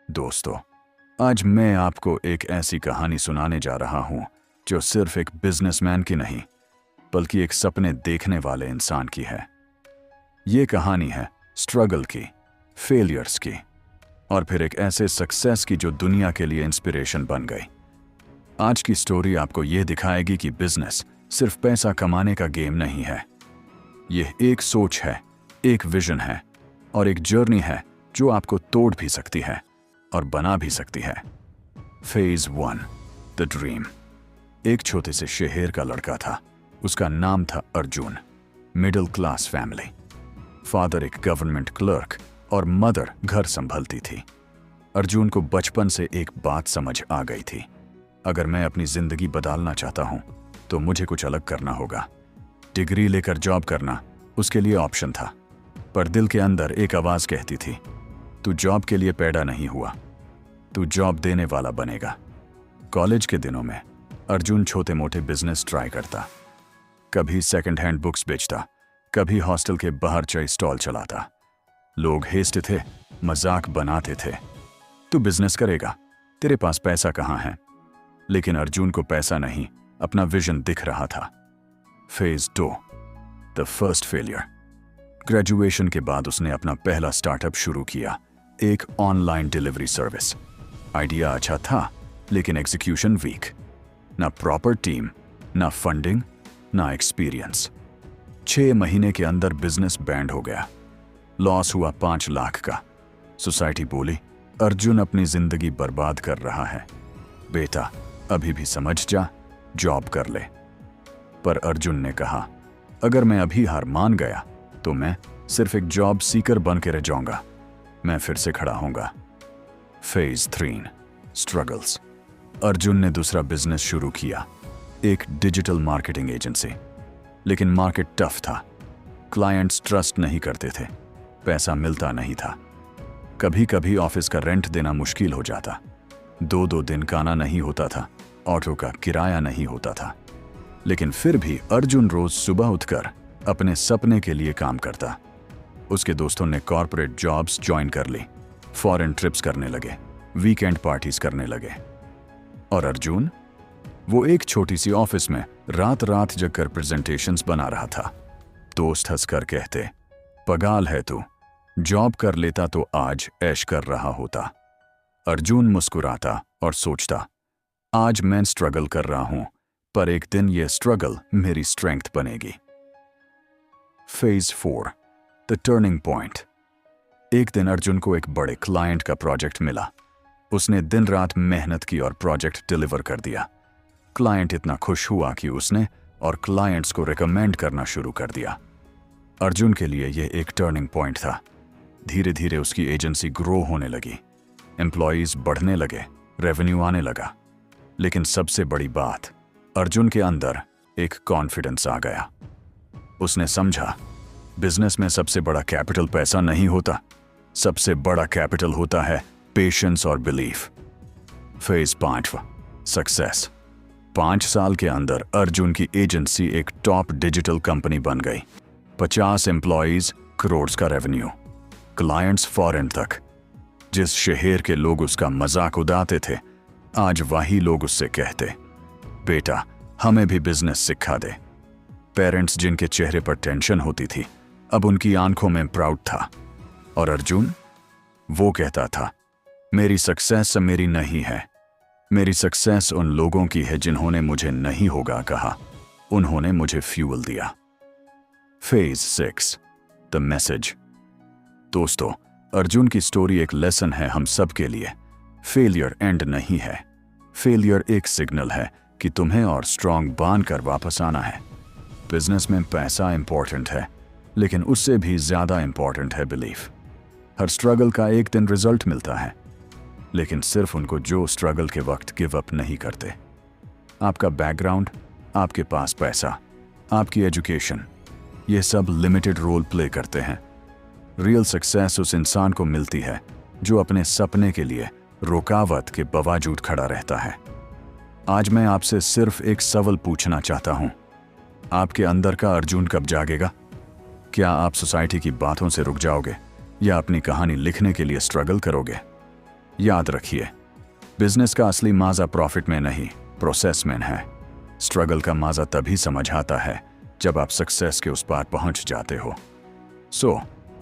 दोस्तों, आज मैं आपको एक ऐसी कहानी सुनाने जा रहा हूं जो सिर्फ एक बिजनेसमैन की नहीं, बल्कि एक सपने देखने वाले इंसान की है। ये कहानी है स्ट्रगल की, फेलियर्स की और फिर एक ऐसे सक्सेस की जो दुनिया के लिए इंस्पिरेशन बन गई। आज की स्टोरी आपको ये दिखाएगी कि बिजनेस सिर्फ पैसा कमाने का गेम नहीं है। यह एक सोच है, एक विजन है और एक जर्नी है जो आपको तोड़ भी सकती है और बना भी सकती है। Phase 1, the dream. एक छोटे से शहर का लड़का था। उसका नाम था Arjun. Middle class family. Father एक गवर्नमेंट क्लर्क और मदर घर संभलती थी। अर्जुन को बचपन से एक बात समझ आ गई थी, अगर मैं अपनी जिंदगी बदलना चाहता हूं तो मुझे कुछ अलग करना होगा। डिग्री लेकर जॉब करना उसके लिए ऑप्शन था, पर दिल के अंदर एक आवाज कहती थी, तू जॉब के लिए पैदा नहीं हुआ, तू जॉब देने वाला बनेगा। कॉलेज के दिनों में अर्जुन छोटे मोटे बिजनेस ट्राई करता। कभी सेकंड हैंड बुक्स बेचता, कभी हॉस्टल के बाहर चाय स्टॉल चलाता। लोग हंसते थे, मजाक बनाते थे, तू बिजनेस करेगा, तेरे पास पैसा कहाँ है। लेकिन अर्जुन को पैसा नहीं, अपना विजन दिख रहा था। Phase 2, the first failure. Graduation के बाद उसने अपना पहला स्टार्टअप शुरू किया, एक ऑनलाइन डिलीवरी सर्विस। आइडिया अच्छा था, लेकिन एग्जीक्यूशन वीक। ना प्रॉपर टीम, ना फंडिंग, ना एक्सपीरियंस। 6 महीने के अंदर बिजनेस बैंड हो गया। लॉस हुआ 5 लाख का। सोसाइटी बोली, अर्जुन अपनी जिंदगी बर्बाद कर रहा है, बेटा अभी भी समझ जा, जॉब कर ले। पर अर्जुन ने कहा, अगर मैं अभी हार मान गया तो मैं सिर्फ एक जॉब सीकर बन के रह जाऊंगा। मैं फिर से खड़ा होऊंगा। Phase 3, struggles. अर्जुन ने दूसरा बिजनेस शुरू किया, एक डिजिटल मार्केटिंग एजेंसी। लेकिन मार्केट टफ था। क्लाइंट्स ट्रस्ट नहीं करते थे, पैसा मिलता नहीं था। कभी कभी ऑफिस का रेंट देना मुश्किल हो जाता। 2 दिन खाना नहीं होता था, ऑटो का किराया नहीं होता था। लेकिन फिर भी अर्जुन रोज सुबह उठकर अपने सपने के लिए काम करता। उसके दोस्तों ने कॉर्पोरेट जॉब्स ज्वाइन कर ली, फॉरेन ट्रिप्स करने लगे, वीकेंड पार्टीज करने लगे। और अर्जुन, वो एक छोटी सी ऑफिस में रात रात जगकर प्रेजेंटेशंस बना रहा था। दोस्त हंसकर कहते, पगाल है तू, जॉब कर लेता तो आज ऐश कर रहा होता। अर्जुन मुस्कुराता और सोचता, आज मैं स्ट्रगल कर रहा हूं, पर एक दिन ये स्ट्रगल मेरी स्ट्रेंथ बनेगी। Phase 4, the turning point. एक दिन अर्जुन को एक बड़े क्लाइंट का प्रोजेक्ट मिला। उसने दिन रात मेहनत की और प्रोजेक्ट डिलीवर कर दिया। क्लाइंट इतना खुश हुआ कि उसने और क्लाइंट्स को रिकमेंड करना शुरू कर दिया। अर्जुन के लिए यह एक टर्निंग पॉइंट था। धीरे धीरे उसकी एजेंसी ग्रो होने लगी, एम्प्लॉयज बढ़ने लगे, रेवेन्यू आने लगा। लेकिन सबसे बड़ी बात, अर्जुन के अंदर एक कॉन्फिडेंस आ गया। उसने समझा, बिजनेस में सबसे बड़ा कैपिटल पैसा नहीं होता, सबसे बड़ा कैपिटल होता है पेशेंस और बिलीफ। Phase 5, success. 5 साल के अंदर अर्जुन की एजेंसी एक टॉप डिजिटल कंपनी बन गई। 50 एम्प्लॉयज, करोड़ का रेवेन्यू, क्लाइंट्स फॉरेन तक। जिस शहर के लोग उसका मजाक उड़ाते थे, आज वही लोग उससे कहते, बेटा हमें भी बिजनेस सिखा दे। पेरेंट्स जिनके चेहरे पर टेंशन होती थी, अब उनकी आंखों में प्राउड था। और अर्जुन, वो कहता था, मेरी सक्सेस मेरी नहीं है, मेरी सक्सेस उन लोगों की है जिन्होंने मुझे नहीं होगा कहा, उन्होंने मुझे फ्यूल दिया। Phase 6, the message. दोस्तों, अर्जुन की स्टोरी एक लेसन है हम सब के लिए। फेलियर एंड नहीं है, फेलियर एक सिग्नल है कि तुम्हें और स्ट्रांग बनकर वापस आना है। बिजनेस में पैसा इंपॉर्टेंट है, लेकिन उससे भी ज्यादा इंपॉर्टेंट है बिलीफ। हर स्ट्रगल का एक दिन रिजल्ट मिलता है, लेकिन सिर्फ उनको जो स्ट्रगल के वक्त गिव अप नहीं करते। आपका बैकग्राउंड, आपके पास पैसा, आपकी एजुकेशन, ये सब लिमिटेड रोल प्ले करते हैं। रियल सक्सेस उस इंसान को मिलती है जो अपने सपने के लिए रुकावट के बावजूद खड़ा रहता है। आज मैं आपसे सिर्फ एक सवाल पूछना चाहता हूं, आपके अंदर का अर्जुन कब जागेगा? क्या आप सोसाइटी की बातों से रुक जाओगे या अपनी कहानी लिखने के लिए स्ट्रगल करोगे? याद रखिए, बिजनेस का असली मजा प्रॉफिट में नहीं, प्रोसेस में है। स्ट्रगल का मजा तभी समझ आता है जब आप सक्सेस के उस पार पहुंच जाते हो।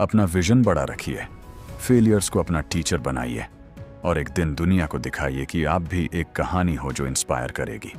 अपना विजन बड़ा रखिए, फेलियर्स को अपना टीचर बनाइए और एक दिन दुनिया को दिखाइए कि आप भी एक कहानी हो जो इंस्पायर करेगी।